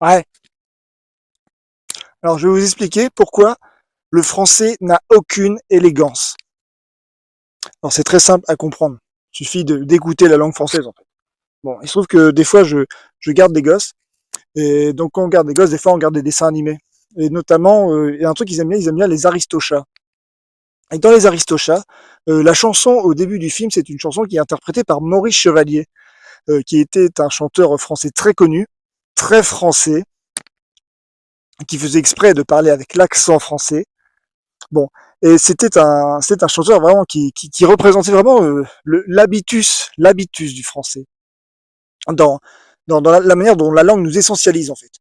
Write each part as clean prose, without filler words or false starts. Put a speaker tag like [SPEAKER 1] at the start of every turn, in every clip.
[SPEAKER 1] Ouais. Alors, je vais vous expliquer pourquoi le français n'a aucune élégance. Alors, c'est très simple à comprendre. Il suffit d'écouter la langue française, en fait. Bon, il se trouve que des fois, je garde des gosses. Et donc, quand on garde des gosses, des fois, on regarde des dessins animés. Et notamment, il y a un truc qu'ils aiment bien les Aristochats. Et dans les Aristochats, la chanson au début du film, c'est une chanson qui est interprétée par Maurice Chevalier, qui était un chanteur français très connu, très français, qui faisait exprès de parler avec l'accent français. Bon, et c'est un chanteur vraiment qui représentait vraiment l'habitus du français dans, dans la manière dont la langue nous essentialise en fait.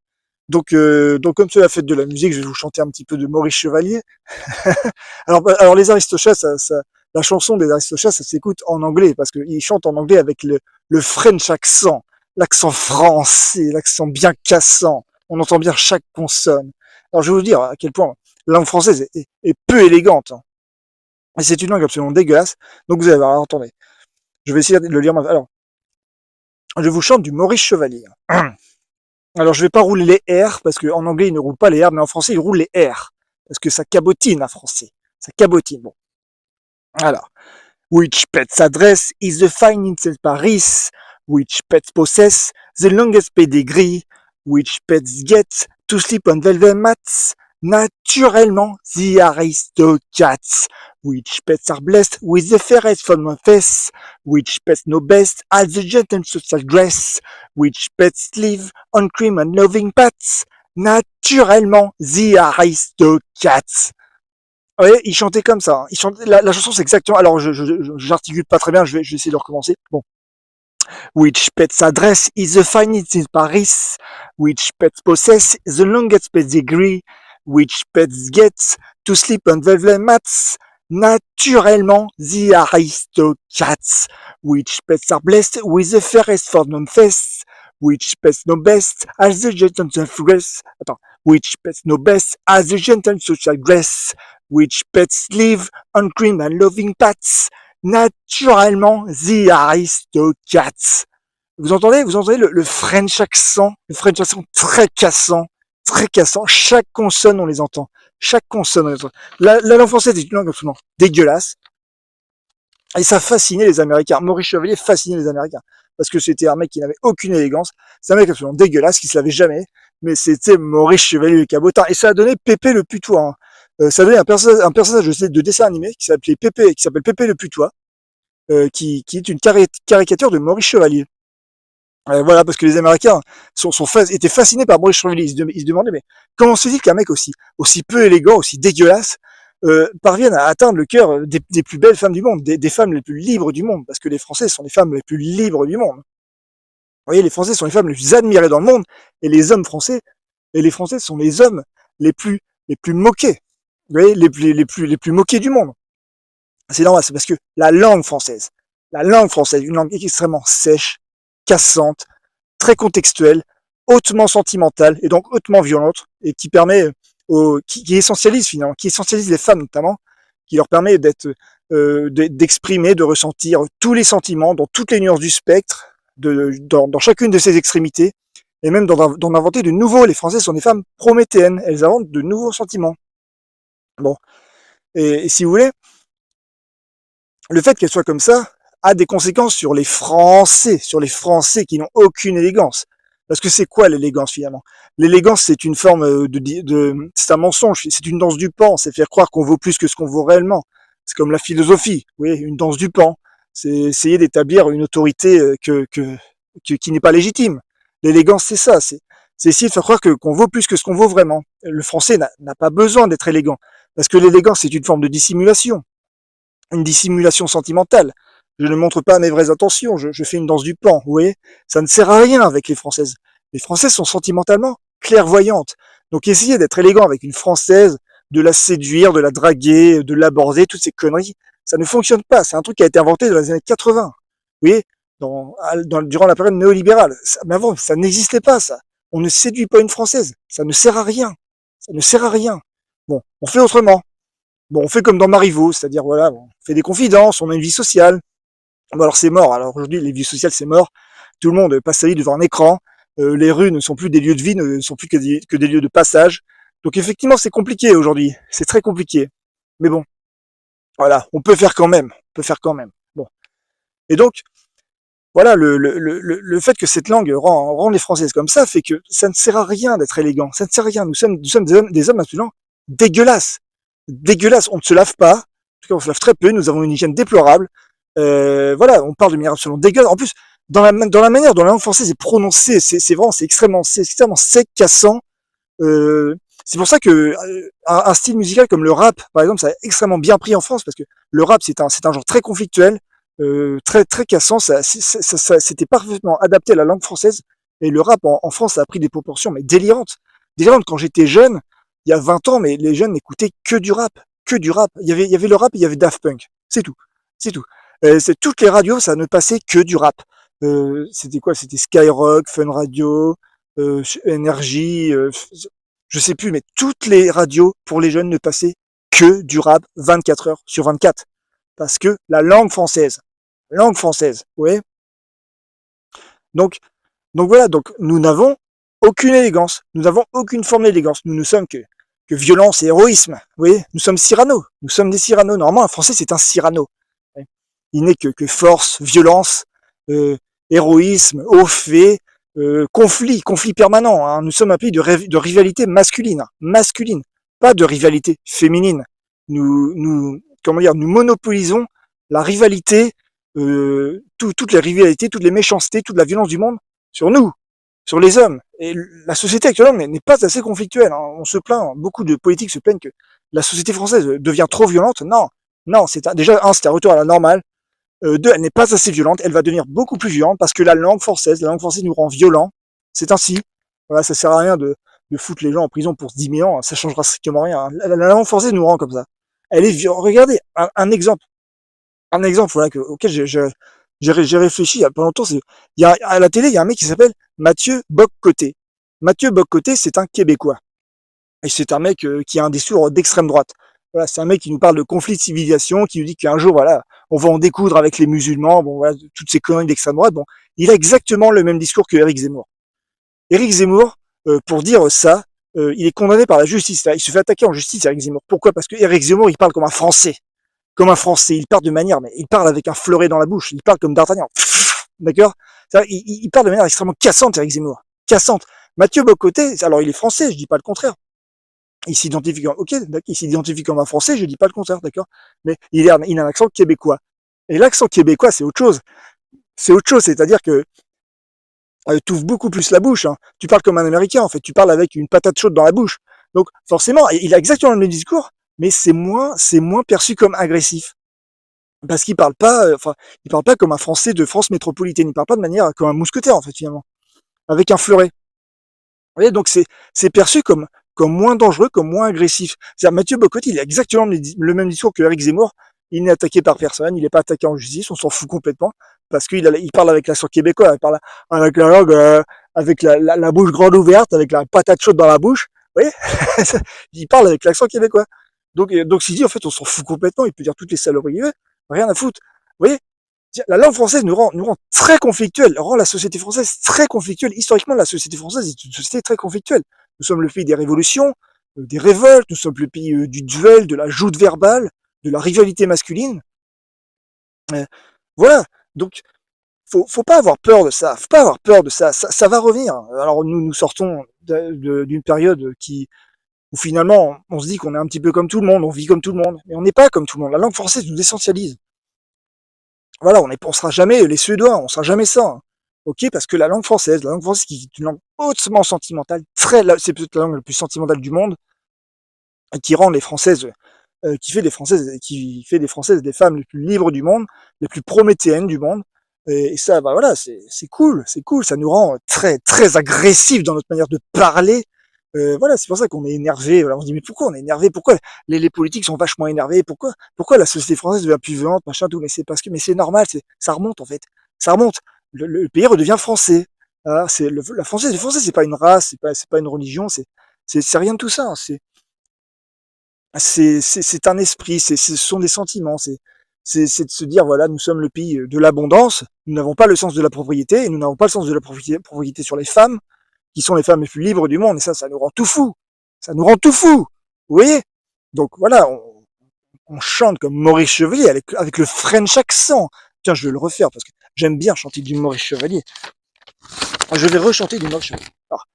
[SPEAKER 1] Donc comme c'est la fête de la musique, je vais vous chanter un petit peu de Maurice Chevalier. Alors les Aristochats, la chanson des Aristochats, ça s'écoute en anglais parce qu'ils chantent en anglais avec le French accent, l'accent français, l'accent bien cassant. On entend bien chaque consonne. Alors je vais vous dire à quel point la langue française est peu élégante. Hein. Et c'est une langue absolument dégueulasse. Donc vous allez voir, alors, attendez, je vais essayer de le lire. Alors, je vous chante du Maurice Chevalier. Alors je vais pas rouler les R parce qu'en anglais il ne roule pas les R, mais en français il roule les R parce que ça cabotine en français. Ça cabotine. Bon. Alors. Which pet's address is the finest in Paris? Which pets possess the longest pedigree? Which pets get to sleep on velvet mats? Naturellement, the aristocrats. Which pets are blessed with the fairest form of face? Which pets know best as the gentle social dress? Which pets live on cream and loving pats? Naturellement, the aristocrats. Oui, il chantait comme ça. Hein. Il chantait, la chanson, c'est exactement. Alors, j'articule pas très bien. Je vais essayer de recommencer. Bon. Which pet's address is the finest in Paris? Which pets possess the longest pedigree? Which pets get to sleep on velvet mats? Naturellement, the aristocrats. Which pets are blessed with the fairest form of face? Which pets know best as the gentle dress? Attends. Which pets know best as the gentle social dress? Which pets live on cream and loving pats? Naturellement, the aristocrats. Vous entendez le French accent très cassant. Chaque consonne, on les entend. Chaque consonne, on les entend. La langue française est une langue absolument dégueulasse. Et ça fascinait les Américains. Maurice Chevalier fascinait les Américains. Parce que c'était un mec qui n'avait aucune élégance. C'est un mec absolument dégueulasse, qui se lavait jamais. Mais c'était Maurice Chevalier le cabotin. Et ça a donné Pépé le putois. Hein. Ça a donné un personnage de dessin animé qui s'appelle Pépé le putois. Qui est une caricature de Maurice Chevalier. Voilà, parce que les Américains étaient fascinés par Maurice Chevalier. Ils se demandaient, mais comment se dit qu'un mec aussi peu élégant, aussi dégueulasse, parvienne à atteindre le cœur des plus belles femmes du monde, des femmes les plus libres du monde, parce que les Français sont les femmes les plus libres du monde. Vous voyez, les Français sont les femmes les plus admirées dans le monde, et les hommes français, et les Français sont les hommes les plus moqués. Vous voyez, les plus moqués du monde. C'est normal, c'est parce que la langue française, une langue extrêmement sèche, cassante, très contextuelle, hautement sentimentale et donc hautement violente et qui permet qui essentialise finalement, qui essentialise les femmes notamment, qui leur permet d'exprimer, de ressentir tous les sentiments dans toutes les nuances du spectre, dans chacune de ses extrémités et même d'en inventer de nouveaux. Les Français sont des femmes prométhéennes, elles inventent de nouveaux sentiments. Bon, et si vous voulez, le fait qu'elle soit comme ça a des conséquences sur les Français qui n'ont aucune élégance. Parce que c'est quoi l'élégance finalement? L'élégance, c'est une forme c'est un mensonge, c'est une danse du pan, c'est faire croire qu'on vaut plus que ce qu'on vaut réellement. C'est comme la philosophie, oui, une danse du pan. C'est essayer d'établir une autorité qui n'est pas légitime. L'élégance, c'est ça, c'est essayer de faire croire qu'on vaut plus que ce qu'on vaut vraiment. Le français n'a pas besoin d'être élégant, parce que l'élégance, c'est une forme de dissimulation, une dissimulation sentimentale. Je ne montre pas mes vraies intentions, je fais une danse du pan, vous voyez. Ça ne sert à rien avec les Françaises. Les Françaises sont sentimentalement clairvoyantes. Donc essayez d'être élégant avec une Française, de la séduire, de la draguer, de l'aborder, toutes ces conneries, ça ne fonctionne pas. C'est un truc qui a été inventé dans les années 80. Vous voyez, durant la période néolibérale. Mais avant, ça n'existait pas, ça. On ne séduit pas une Française. Ça ne sert à rien. Ça ne sert à rien. Bon, on fait autrement. Bon, on fait comme dans Marivaux, c'est-à-dire, voilà, on fait des confidences, on a une vie sociale. Bon, alors c'est mort. Alors aujourd'hui, les vies sociales, c'est mort. Tout le monde passe sa vie devant un écran. les rues ne sont plus des lieux de vie, ne sont plus que des lieux de passage. Donc effectivement, c'est compliqué aujourd'hui, c'est très compliqué. Mais bon, voilà, on peut faire quand même, on peut faire quand même. Bon, et donc voilà, le fait que cette langue rend les Françaises comme ça fait que ça ne sert à rien d'être élégant, ça ne sert à rien. Nous sommes des hommes absolument dégueulasses, dégueulasses. On ne se lave pas, en tout cas on se lave très peu, nous avons une hygiène déplorable. Voilà, on parle de manière absolument dégueulasse. En plus, dans la manière dont la langue française est prononcée, c'est vraiment, c'est extrêmement sec, cassant. C'est pour ça que un style musical comme le rap, par exemple, ça a extrêmement bien pris en France parce que le rap c'est un genre très conflictuel, très très cassant. C'était parfaitement adapté à la langue française et le rap en France ça a pris des proportions mais délirantes. Délirantes quand j'étais jeune, il y a 20 ans, mais les jeunes n'écoutaient que du rap, que du rap. Il y avait le rap, et il y avait Daft Punk, c'est tout, c'est tout. C'est toutes les radios, ça ne passait que du rap. C'était quoi? C'était Skyrock, Fun Radio, Énergie, je sais plus, mais toutes les radios pour les jeunes ne passaient que du rap 24 heures sur 24. Parce que la langue française, oui. Donc, donc voilà, donc nous n'avons aucune élégance, nous n'avons aucune forme d'élégance, nous ne sommes que violence et héroïsme, vous voyez, nous sommes Cyrano, nous sommes des Cyrano. Normalement, un Français, c'est un Cyrano. Il n'est que force, violence, euh, héroïsme, haut fait, conflit permanent. Hein. Nous sommes un pays de rivalité masculine, masculine, pas de rivalité féminine. Comment dire, nous monopolisons la rivalité, toutes les rivalités, toutes les méchancetés, toute la violence du monde sur nous, sur les hommes. Et la société actuelle n'est pas assez conflictuelle. Hein. On se plaint, beaucoup de politiques se plaignent que la société française devient trop violente. Non, non, déjà c'est un retour à la normale. Deux, elle n'est pas assez violente, elle va devenir beaucoup plus violente parce que la langue française nous rend violents. C'est ainsi. Voilà, ça sert à rien de foutre les gens en prison pour 10 000 ans, ça changera strictement rien. La langue française nous rend comme ça. Elle est violente. Regardez, un exemple voilà, auquel j'ai réfléchi il y a pas longtemps. À la télé, il y a un mec qui s'appelle Mathieu Bock-Côté. Mathieu Bock-Côté, c'est un Québécois. Et c'est un mec qui a un discours d'extrême droite. Voilà, c'est un mec qui nous parle de conflit de civilisation, qui nous dit qu'un jour, voilà, on va en découdre avec les musulmans, bon, voilà, toutes ces conneries d'extrême droite. Bon, il a exactement le même discours que Éric Zemmour. Éric Zemmour, pour dire ça, il est condamné par la justice. Là, il se fait attaquer en justice, Éric Zemmour. Pourquoi? Parce que Éric Zemmour, il parle comme un Français. Comme un Français. Il parle de manière, mais il parle avec un fleuret dans la bouche. Il parle comme D'Artagnan. D'accord? Il parle de manière extrêmement cassante, Éric Zemmour. Cassante. Mathieu Bocoté, alors il est français, je dis pas le contraire. Il s'identifie comme, ok, il s'identifie comme un Français, je dis pas le contraire, d'accord, mais il a un accent québécois. Et l'accent québécois, c'est autre chose. C'est autre chose, c'est-à-dire que tu ouvres beaucoup plus la bouche. Hein. Tu parles comme un Américain, en fait. Tu parles avec une patate chaude dans la bouche. Donc, forcément, il a exactement le même discours, mais c'est moins perçu comme agressif. Parce qu'il parle pas, il parle pas comme un Français de France métropolitaine. Il parle pas de manière comme un mousquetaire, en fait, finalement. Avec un fleuret. Vous voyez, donc c'est perçu comme moins dangereux, comme moins agressif. C'est-à-dire Mathieu Bocotti, il a exactement le même discours que Eric Zemmour. Il n'est attaqué par personne, il n'est pas attaqué en justice, on s'en fout complètement, parce il parle avec l'accent québécois, il parle avec la langue, avec la bouche grande ouverte, avec la patate chaude dans la bouche. Vous voyez, il parle avec l'accent québécois. Donc s'il dit, en fait, on s'en fout complètement, il peut dire toutes les saloperies qu'il veut, rien à foutre. Vous voyez, la langue française nous rend très conflictuelle, rend la société française très conflictuelle. Historiquement, la société française est une société très conflictuelle. Nous sommes le pays des révolutions, des révoltes, nous sommes le pays du duel, de la joute verbale, de la rivalité masculine. Voilà. Donc, faut pas avoir peur de ça. Faut pas avoir peur de ça. Ça va revenir. Alors, nous sortons d'une période où finalement, on se dit qu'on est un petit peu comme tout le monde, on vit comme tout le monde. Mais on n'est pas comme tout le monde. La langue française nous essentialise. Voilà, on sera jamais les Suédois, on sera jamais ça. Hein. Ok, parce que la langue française qui est une langue hautement sentimentale, c'est peut-être la langue la plus sentimentale du monde, qui rend les Françaises, qui fait des Françaises des femmes les plus libres du monde, les plus prométhéennes du monde. Et ça, bah voilà, c'est cool, ça nous rend très très agressifs dans notre manière de parler. Voilà, c'est pour ça qu'on est énervé. Voilà, on se dit mais pourquoi on est énervé? Pourquoi les politiques sont vachement énervés? Pourquoi la société française devient plus violente, machin tout? Mais c'est parce que c'est normal, ça remonte en fait, ça remonte. Le pays redevient français. Voilà, la française, les Français, c'est pas une race, c'est pas une religion, c'est rien de tout ça. Hein. C'est un esprit, ce sont des sentiments. c'est de se dire, voilà, nous sommes le pays de l'abondance, nous n'avons pas le sens de la propriété, et nous n'avons pas le sens de la propriété sur les femmes, qui sont les femmes les plus libres du monde, et ça nous rend tout fou. Ça nous rend tout fou. Vous voyez? Donc voilà, on chante comme Maurice Chevalier avec le French accent. Tiens, je vais le refaire parce que j'aime bien chanter du Maurice Chevalier. Je vais rechanter du Maurice Chevalier. Alors,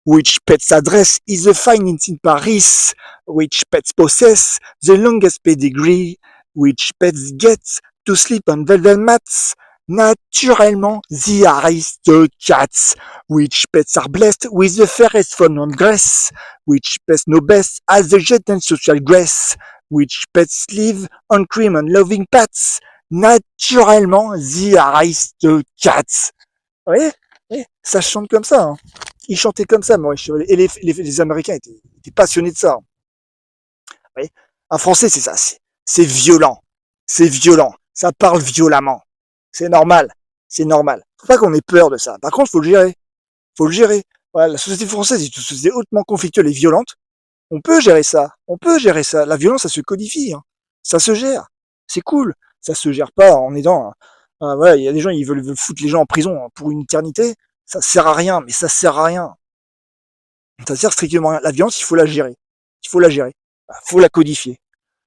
[SPEAKER 1] which pet's address is the finest in Paris? Which pets possess the longest pedigree? Which pets get to sleep on velvet mats? Naturellement, the aristocrats. Which pets are blessed with the fairest fun on grass? Which pets know best as the jet and social grace? Which pets live on cream and loving pats? Naturellement, the aristocrats. Vous voyez? Ça chante comme ça. Hein. Ils chantaient comme ça, Maurice Chevalier. Et les Américains étaient passionnés de ça. Vous voyez? Un Français, c'est ça. C'est violent. C'est violent. Ça parle violemment. C'est normal. C'est normal. Faut pas qu'on ait peur de ça. Par contre, faut le gérer. Faut le gérer. Voilà, la société française est une société hautement conflictuelle et violente. On peut gérer ça. On peut gérer ça. La violence, ça se codifie. Hein. Ça se gère. C'est cool. Ça se gère pas en aidant. Voilà, il y a des gens, ils veulent foutre les gens en prison pour une éternité. Ça sert à rien, mais ça sert à rien. Ça sert strictement à rien. La violence, il faut la gérer. Il faut la gérer. Il faut la codifier.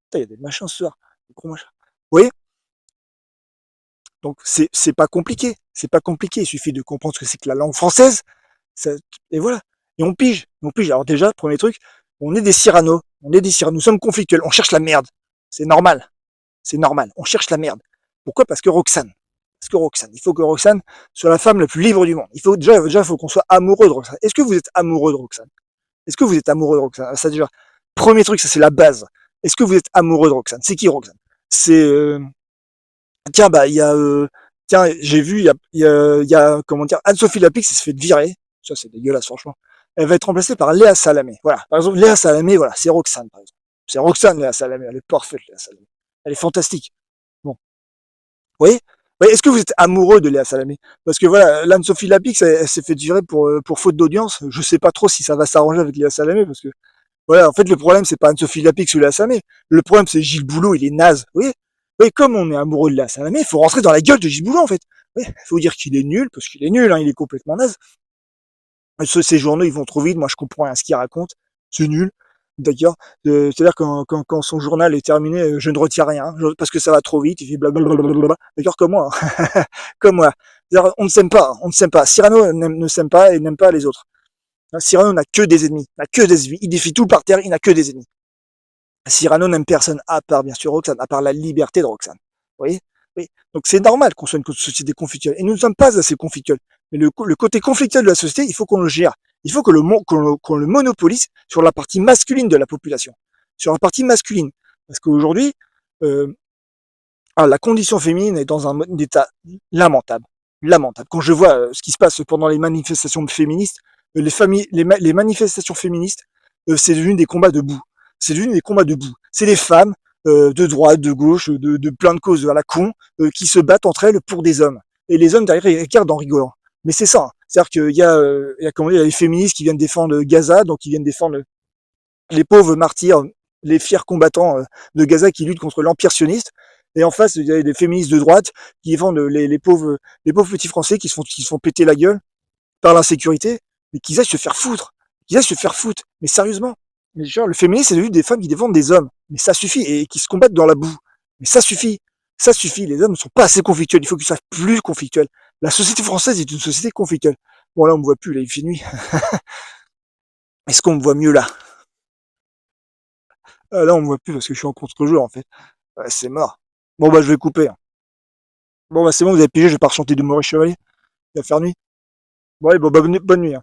[SPEAKER 1] Putain, il y a des machins ce soir. Des gros machins. Vous voyez? Donc, c'est pas compliqué. C'est pas compliqué. Il suffit de comprendre ce que c'est que la langue française. Ça, et voilà. Et on pige. On pige. Alors déjà, premier truc, on est des Cyrano. On est des Cyrano. Nous sommes conflictuels. On cherche la merde. C'est normal. C'est normal. On cherche la merde. Pourquoi? Parce que Roxane. Parce que Roxane. Il faut que Roxane soit la femme la plus libre du monde. Il faut déjà, il faut qu'on soit amoureux de Roxane. Est-ce que vous êtes amoureux de Roxane? Est-ce que vous êtes amoureux de Roxane? Ça déjà, premier truc, ça c'est la base. Est-ce que vous êtes amoureux de Roxane? C'est qui Roxane? C'est tiens, bah il y a tiens, j'ai vu il y a comment dire, Anne-Sophie Lapix elle se fait virer. Ça c'est dégueulasse franchement. Elle va être remplacée par Léa Salamé. Voilà. Par exemple, Léa Salamé, voilà, c'est Roxane par exemple. C'est Roxane Léa Salamé, elle est parfaite Léa Salamé. Elle est fantastique. Bon, vous voyez? Ouais, est-ce que vous êtes amoureux de Léa Salamé? Parce que voilà, l'Anne-Sophie Lapix, elle s'est fait virer pour faute d'audience. Je sais pas trop si ça va s'arranger avec Léa Salamé parce que voilà, en fait, le problème, c'est pas Anne-Sophie Lapix ou Léa Salamé. Le problème, c'est Gilles Boulot, il est naze. Oui, oui, comme on est amoureux de Léa Salamé, il faut rentrer dans la gueule de Gilles Boulot, en fait. Oui, faut dire qu'il est nul, parce qu'il est nul, hein, il est complètement naze. Ces journaux, ils vont trop vite, moi, je comprends rien à ce qu'ils racontent. C'est nul. D'ailleurs, c'est-à-dire quand son journal est terminé, je ne retiens rien, parce que ça va trop vite, il fait blablabla. D'accord, comme moi. Hein. Comme moi. On ne s'aime pas, on ne s'aime pas. Cyrano ne s'aime pas et n'aime pas les autres. Cyrano n'a que des ennemis, n'a que des ennemis. Il défie tout le parterre, il n'a que des ennemis. Cyrano n'aime personne, à part bien sûr Roxane, à part la liberté de Roxane. Vous voyez? Oui. Donc c'est normal qu'on soit une société conflictuelle. Et nous ne sommes pas assez conflictuels. Mais le côté conflictuel de la société, il faut qu'on le gère. Il faut que qu'on le monopolise sur la partie masculine de la population. Sur la partie masculine. Parce qu'aujourd'hui, la condition féminine est dans un état lamentable. Lamentable. Quand je vois ce qui se passe pendant les manifestations féministes, les manifestations féministes, c'est devenu des combats debout. C'est devenu des combats debout. C'est des femmes de droite, de gauche, de plein de causes à la con, qui se battent entre elles pour des hommes. Et les hommes derrière ils regardent en rigolant. Mais c'est ça. Hein. C'est-à-dire qu'il y a les féministes qui viennent défendre Gaza, donc ils viennent défendre les pauvres martyrs, les fiers combattants de Gaza qui luttent contre l'empire sioniste. Et en face, il y a des féministes de droite qui défendent les pauvres petits Français qui se font péter la gueule par l'insécurité, mais qu'ils aillent se faire foutre. Qu'ils aillent se faire foutre. Mais sérieusement. Mais genre, le féminisme, c'est devenu des femmes qui défendent des hommes. Mais ça suffit. Et qui se combattent dans la boue. Mais ça suffit. Ça suffit. Les hommes ne sont pas assez conflictuels. Il faut qu'ils soient plus conflictuels. La société française est une société conflictuelle. Bon, là, on me voit plus. Là, il fait nuit. Est-ce qu'on me voit mieux là? Là, on me voit plus parce que je suis en contre-jour, en fait. Ouais, c'est mort. Bon, bah, je vais couper. Hein. Bon, bah, c'est bon, vous avez pigé. Je vais pas rechanter de Maurice Chevalier. Il va faire nuit. Bon, allez, bon, bonne nuit. Hein.